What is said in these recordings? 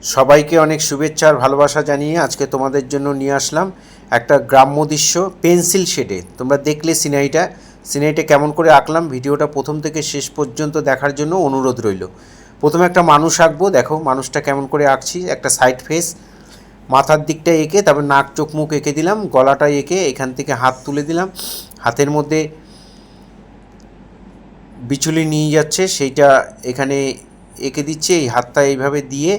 সবাইকে অনেক শুভেচ্ছা আর ভালোবাসা জানিয়ে আজকে তোমাদের জন্য নিয়ে আসলাম একটা গ্রাম্য দৃশ্য পেন্সিল শেডে। তোমরা দেখলে সিনারিটা কেমন করে আঁকলাম, ভিডিওটা প্রথম থেকে শেষ পর্যন্ত দেখার জন্য অনুরোধ রইল। প্রথমে একটা মানুষ আঁকবো, দেখো মানুষটা কেমন করে আঁকছি। একটা সাইড ফেস, মাথার দিকটা এঁকে, তারপর নাক চোখ মুখ এঁকে দিলাম, গলাটা এঁকে এখান থেকে হাত তুলে দিলাম, হাতের মধ্যে বিচুলি নিয়ে যাচ্ছে সেইটা এখানে এঁকে দিচ্ছে। এই হাতটা এইভাবে দিয়ে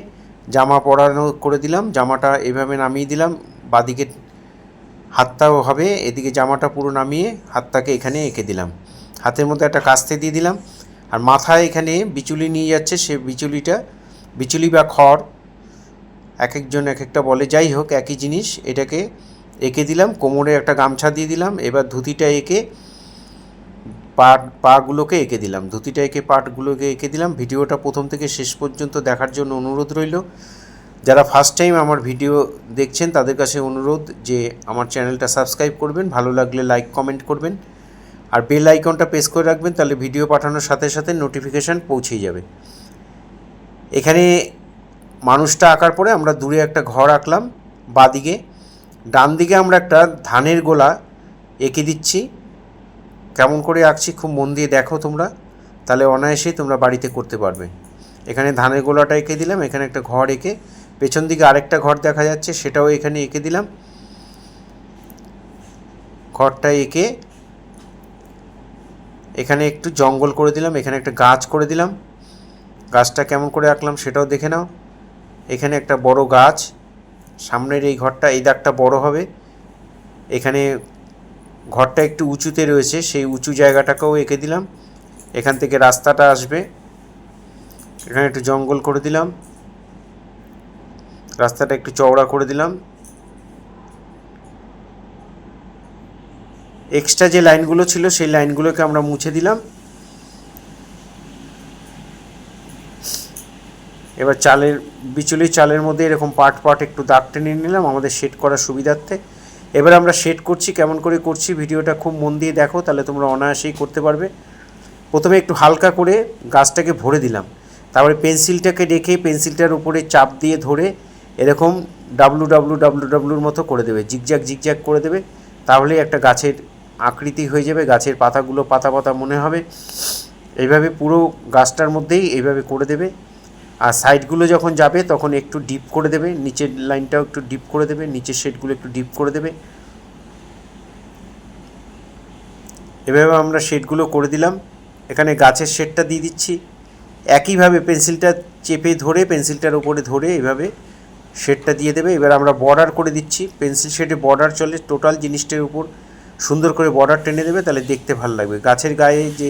জামা পরানো করে দিলাম, জামাটা এভাবে নামিয়ে দিলাম, বাদিকে হাতটাও হবে, এদিকে জামাটা পুরো নামিয়ে হাতটাকে এখানে এঁকে দিলাম, হাতের মধ্যে একটা কাস্তে দিয়ে দিলাম। আর মাথায় এখানে বিচুলি নিয়ে যাচ্ছে, সে বিচুলি বা খড় এক একজন এক একটা বলে, যাই হোক একই জিনিস, এটাকে এঁকে দিলাম। কোমরে একটা গামছা দিয়ে দিলাম। এবার ধুতিটা এঁকে পাগুলোকে এঁকে দিলাম, ধুতিটা এঁকে পাটগুলোকে এঁকে দিলাম। ভিডিওটা প্রথম থেকে শেষ পর্যন্ত দেখার জন্য অনুরোধ রইল। যারা ফার্স্ট টাইম আমার ভিডিও দেখছেন তাদের কাছে অনুরোধ যে আমার চ্যানেলটা সাবস্ক্রাইব করবেন, ভালো লাগলে লাইক কমেন্ট করবেন, আর বেল আইকনটা প্রেস করে রাখবেন, তাহলে ভিডিও পাঠানোর সাথে সাথে নোটিফিকেশান পৌঁছেই যাবে। এখানে মানুষটা আঁকার পরে আমরা দূরে একটা ঘর আঁকলাম বাদিকে। ডান দিকে আমরা একটা ধানের গোলা এঁকে দিচ্ছি। কেমন করে আঁকছি খুব মন দিয়ে দেখো তোমরা, তাহলে অনায়াসেই তোমরা বাড়িতে করতে পারবে। এখানে ধানের গোলাটা এঁকে দিলাম, এখানে একটা ঘর এঁকে, পেছন দিকে আরেকটা ঘর দেখা যাচ্ছে সেটাও এখানে এঁকে দিলাম। ঘরটা এঁকে এখানে একটু জঙ্গল করে দিলাম, এখানে একটা গাছ করে দিলাম। গাছটা কেমন করে আঁকলাম সেটাও দেখে নাও। এখানে একটা বড় গাছ, সামনের এই ঘরটা, এই দাগটা বড় হবে। এখানে ঘরটা একটু উঁচুতে রয়েছে, সেই উঁচু জায়গাটাকেও এঁকে দিলাম। এখান থেকে রাস্তাটা আসবে, এখানে একটু জঙ্গল করে দিলাম, রাস্তাটা একটু চওড়া করে দিলাম। এক্সট্রা যে লাইনগুলো ছিল সেই লাইনগুলোকে আমরা মুছে দিলাম। এবার বিচুলি চালের মধ্যে এরকম পাট একটু দাগ টেনে নিলাম আমাদের শেড করার সুবিধার্থে। এবার আমরা শেড করছি, কেমন করে করছি ভিডিওটা খুব মন দিয়ে দেখো, তাহলে তোমরা অনায়াসেই করতে পারবে। প্রথমে একটু হালকা করে গাছটাকে ভরে দিলাম, তারপরে পেন্সিলটাকে রেখে পেন্সিলটার উপরে চাপ দিয়ে ধরে এরকম ডাব্লুর মতো করে দেবে, জিগজ্যাগ করে দেবে, তাহলেই একটা গাছের আকৃতি হয়ে যাবে। গাছের পাতাগুলো পাতা পাতা মনে হবে। এইভাবে পুরো গাছটার মধ্যেই এইভাবে করে দেবে। আর সাইডগুলো যখন যাবে তখন একটু ডিপ করে দেবে, নিচের লাইনটাও একটু ডিপ করে দেবে, নিচের শেডগুলো একটু ডিপ করে দেবে। এভাবে আমরা শেডগুলো করে দিলাম। এখানে গাছের শেডটা দিয়ে দিচ্ছি। একইভাবে পেন্সিলটা চেপে ধরে পেন্সিলটার উপরে ধরে এইভাবে শেডটা দিয়ে দেবে। এবার আমরা বর্ডার করে দিচ্ছি, পেন্সিল শেডে বর্ডার চলে, টোটাল জিনিসটার উপর সুন্দর করে বর্ডার টেনে দেবে, তাহলে দেখতে ভালো লাগবে। গাছের গায়ে যে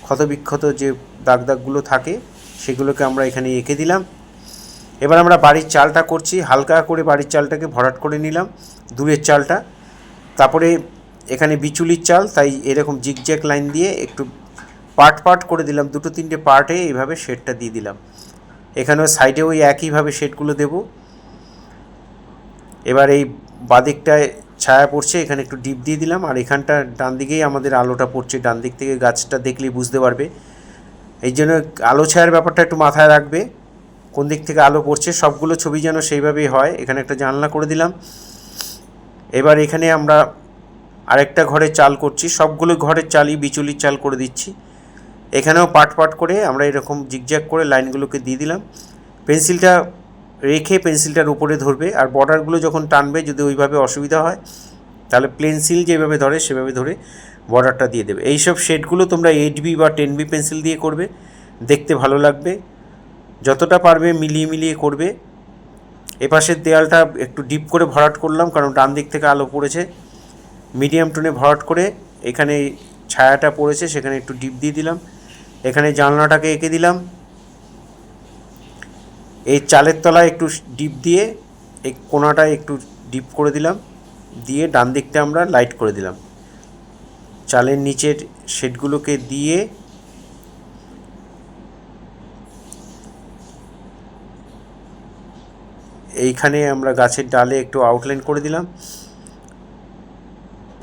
ক্ষতবিক্ষত যে দাগগুলো থাকে সেগুলোকে আমরা এখানে এঁকে দিলাম। এবার আমরা বাড়ির চালটা করছি, হালকা করে বাড়ির চালটাকে ভরাট করে নিলাম, দূরের চালটা। তারপরে এখানে বিচুলির চাল, তাই এরকম জিগজ্যাগ লাইন দিয়ে একটু পার্ট করে দিলাম, দুটো তিনটে পার্টে এইভাবে শেডটা দিয়ে দিলাম। এখানেও সাইডে ওই একইভাবে শেডগুলো দেব। এবার এই বাদিকটায় ছায়া পড়ছে, এখানে একটু ডিপ দিয়ে দিলাম। আর এখানটা ডান দিকেই আমাদের আলোটা পড়ছে, ডান দিক থেকে গাছটা দেখলেই বুঝতে পারবে। এই জন্য আলো ছায়ার ব্যাপারটা একটু মাথায় রাখবে, কোন দিক থেকে আলো পড়ছে। সবগুলো ছবি যেন সেইভাবেই হয়। এখানে একটা জানলা করে দিলাম। এবার এখানে আমরা আরেকটা ঘরে চাল করছি, সবগুলো ঘরের চালই বিচুলির চাল করে দিচ্ছি। এখানেও পাট করে আমরা এরকম জিগজ্যাগ করে লাইনগুলোকে দিয়ে দিলাম। পেন্সিলটা রেখে পেন্সিলটার উপরে ধরবে, আর বর্ডারগুলো যখন টানবে যদি ওইভাবে অসুবিধা হয় তাহলে পেন্সিল যেভাবে ধরে সেভাবে ধরে বর্ডারটা দিয়ে দেবে। এইসব শেডগুলো তোমরা 8B বা 10B পেন্সিল দিয়ে করবে, দেখতে ভালো লাগবে। যতটা পারবে মিলিয়ে করবে। এপাশের দেয়ালটা একটু ডিপ করে ভরাট করলাম, কারণ ডান দিক থেকে আলো পড়েছে। মিডিয়াম টোনে ভরাট করে এখানে ছায়াটা পড়েছে সেখানে একটু ডিপ দিয়ে দিলাম। এখানে জানলাটাকে এঁকে দিলাম। এই চালের তলায় একটু ডিপ দিয়ে এই কোণাটায় একটু ডিপ করে দিলাম, দিয়ে ডান দিকটা আমরা লাইট করে দিলাম। চালের নিচের শেডগুলোকে দিয়ে এইখানে আমরা গাছের ডালে একটু আউটলাইন করে দিলাম।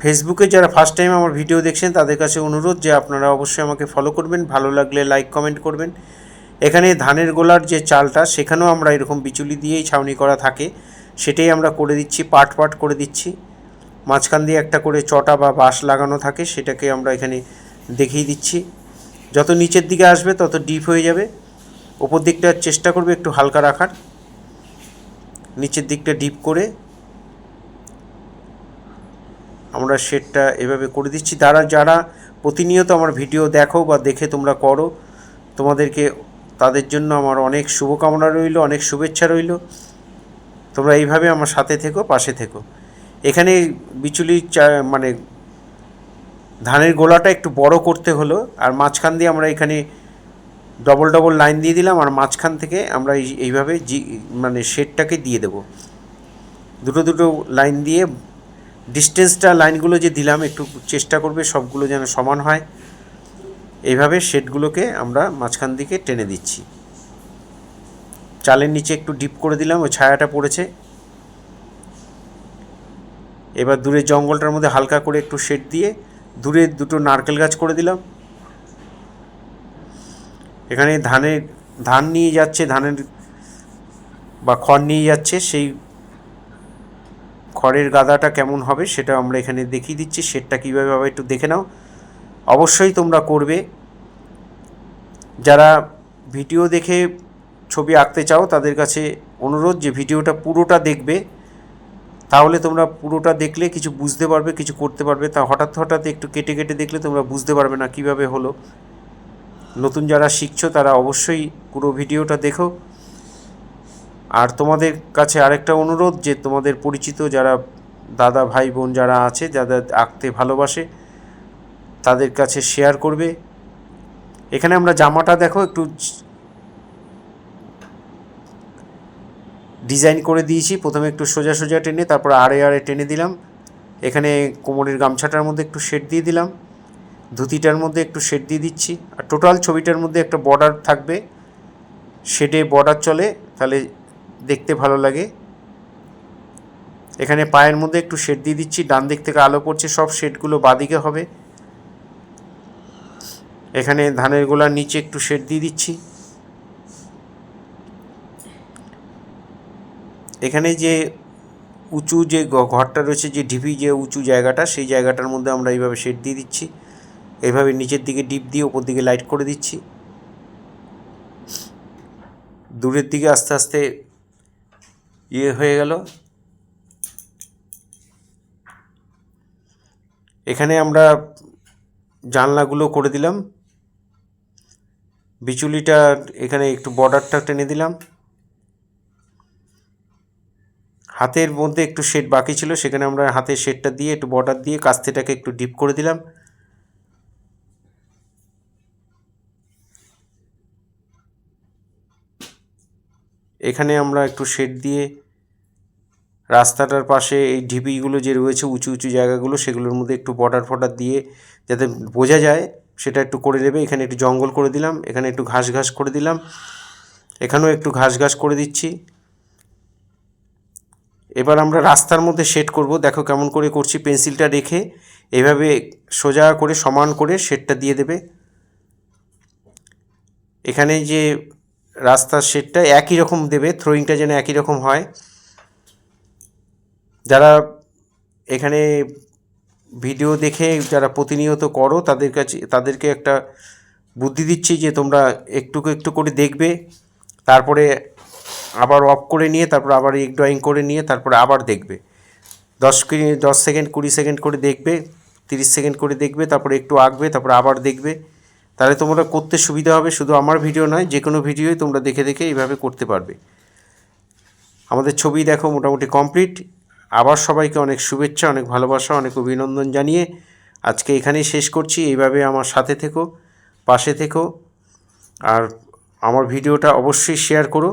ফেসবুকে যারা ফার্স্ট টাইম আমার ভিডিও দেখছেন তাদের কাছে অনুরোধ যে আপনারা অবশ্যই আমাকে ফলো করবেন, ভালো লাগলে লাইক কমেন্ট করবেন। এখানে ধানের গোলার যে চালটা সেখানেও আমরা এরকম বিচুলি দিয়েই ছাউনি করা থাকে, সেটাই আমরা করে দিচ্ছি, পাট পাট করে দিচ্ছি। মাঝখান দিয়ে একটা করে চটা বা বাঁশ লাগানো থাকে, সেটাকে আমরা এখানে দেখিয়ে দিচ্ছি। যত নিচের দিকে আসবে তত ডিপ হয়ে যাবে। ওপর দিকটা চেষ্টা করবে একটু হালকা রাখার, নিচের দিকটা ডিপ করে আমরা শেডটা এভাবে করে দিচ্ছি। যারা প্রতিনিয়ত আমার ভিডিও দেখো বা দেখে তোমরা করো, তোমাদেরকে তাদের জন্য আমার অনেক শুভকামনা রইল, অনেক শুভেচ্ছা রইল। তোমরা এইভাবে আমার সাথে থেকো, পাশে থেকো। এখানে বিচুলি মানে ধানের গোলাটা একটু বড় করতে হলো, আর মাঝখান দিয়ে আমরা এখানে ডবল ডবল লাইন দিয়ে দিলাম, আর মাঝখান থেকে আমরা এইভাবে মানে শেডটাকে দিয়ে দেব। দুটো দুটো লাইন দিয়ে ডিস্টেন্সটা লাইনগুলো যে দিলাম একটু চেষ্টা করবে সবগুলো যেন সমান হয়। এইভাবে শেডগুলোকে আমরা মাঝখান দিকে টেনে দিচ্ছি। চালের নিচে একটু ডিপ করে দিলাম, ওই ছায়াটা পড়েছে। এবার দূরে জঙ্গলটার মধ্যে হালকা করে একটু শেড দিয়ে দূরে দুটো নারকেল গাছ করে দিলাম। এখানে ধান নিয়ে যাচ্ছে, ধানের বা খড় নিয়ে যাচ্ছে, সেই খড়ের গাদাটা কেমন হবে সেটা আমরা এখানে দেখিয়ে দিচ্ছি। শেডটা কীভাবে হবে একটু দেখে নাও, অবশ্যই তোমরা করবে। যারা ভিডিও দেখে ছবি আঁকতে চাও তাদের কাছে অনুরোধ যে ভিডিওটা পুরোটা দেখবে, তাহলে তোমরা পুরোটা দেখলে কিছু বুঝতে পারবে, কিছু করতে পারবে। তা হঠাৎ হঠাৎ একটু কেটে কেটে দেখলে তোমরা বুঝতে পারবে না কীভাবে হলো। নতুন যারা শিখছো তারা অবশ্যই পুরো ভিডিওটা দেখো। আর তোমাদের কাছে আরেকটা অনুরোধ যে তোমাদের পরিচিত যারা দাদা ভাই বোন যারা আছে, যারা আঁকতে ভালোবাসে, তাদের কাছে শেয়ার করবে। এখানে আমরা জামাটা দেখো একটু ডিজাইন করে দিয়েছি। প্রথমে একটু সোজা সোজা টেনে তারপর আড়ে আড়ে টেনে দিলাম। এখানে কোমরের গামছাটার মধ্যে একটু শেড দিয়ে দিলাম, ধুতিটার মধ্যে একটু শেড দিয়ে দিচ্ছি। আর টোটাল ছবিটার মধ্যে একটা বর্ডার থাকবে, শেডে বর্ডার চলে, তাহলে দেখতে ভালো লাগে। এখানে পায়ের মধ্যে একটু শেড দিয়ে দিচ্ছি, ডান দিক থেকে আলো পড়ছে, সব শেডগুলো বাঁদিকে হবে। এখানে ধানের গোলার নিচে একটু শেড দিয়ে দিচ্ছি। এখানে যে উঁচু যে ঘরটা রয়েছে, যে ঢিপি যে উঁচু জায়গাটা, সেই জায়গাটার মধ্যে আমরা এইভাবে শেড দিয়ে দিচ্ছি। এইভাবে নিচের দিকে ডিপ দিয়ে ওপর দিকে লাইট করে দিচ্ছি। দূরের দিকে আস্তে আস্তে হয়ে গেল। এখানে আমরা জানলাগুলো করে দিলাম, বিচুলিটা এখানে একটু বর্ডারটা টেনে দিলাম। হাতের মধ্যে একটু শেড বাকি ছিল, সেখানে আমরা হাতের শেডটা দিয়ে একটু বর্ডার দিয়ে কাস্তেটাকে একটু ডিপ করে দিলাম। এখানে আমরা একটু শেড দিয়ে রাস্তাটার পাশে এই ঢিপিগুলো যে রয়েছে উঁচু উঁচু জায়গাগুলো, সেগুলোর মধ্যে একটু বর্ডার ফর্ডার দিয়ে যাতে বোঝা যায় সেটা একটু করে দেবে। এখানে একটু জঙ্গল করে দিলাম, এখানে একটু ঘাস ঘাস করে দিলাম, এখানেও একটু ঘাস ঘাস করে দিচ্ছি। এবার আমরা রাস্তার মধ্যে শেড করব, দেখো কেমন করে করছি। পেন্সিলটা রেখে এভাবে সোজা করে সমান করে শেডটা দিয়ে দেবে। এখানে যে রাস্তার শেডটা একই রকম দেবে, থ্রোয়িংটা যেন একই রকম হয়। যারা এখানে ভিডিও দেখে যারা প্রতিনিয়ত করো তাদেরকে একটা বুদ্ধি দিচ্ছি যে তোমরা একটু একটু করে দেখবে, তারপরে আবার অফ করে নিয়ে তারপর আবার এক ড্রয়িং করে নিয়ে তারপরে আবার দেখবে। 10 সেকেন্ড 20 সেকেন্ড করে দেখবে, 30 সেকেন্ড করে দেখবে, তারপরে একটু আঁকবে, তারপরে আবার দেখবে। তাহলে তোমরা করতে সুবিধা হবে। শুধু আমার ভিডিও নয়, যে কোনো ভিডিওই তোমরা দেখে দেখে এইভাবে করতে পারবে। আমাদের ছবি দেখো মোটামুটি কমপ্লিট। আবার সবাইকে অনেক শুভেচ্ছা, অনেক ভালোবাসা, অনেক অভিনন্দন জানিয়ে আজকে এখানেই শেষ করছি। এইভাবে আমার সাথে থেকো, পাশে থেকো, আর আমার ভিডিওটা অবশ্যই শেয়ার করো।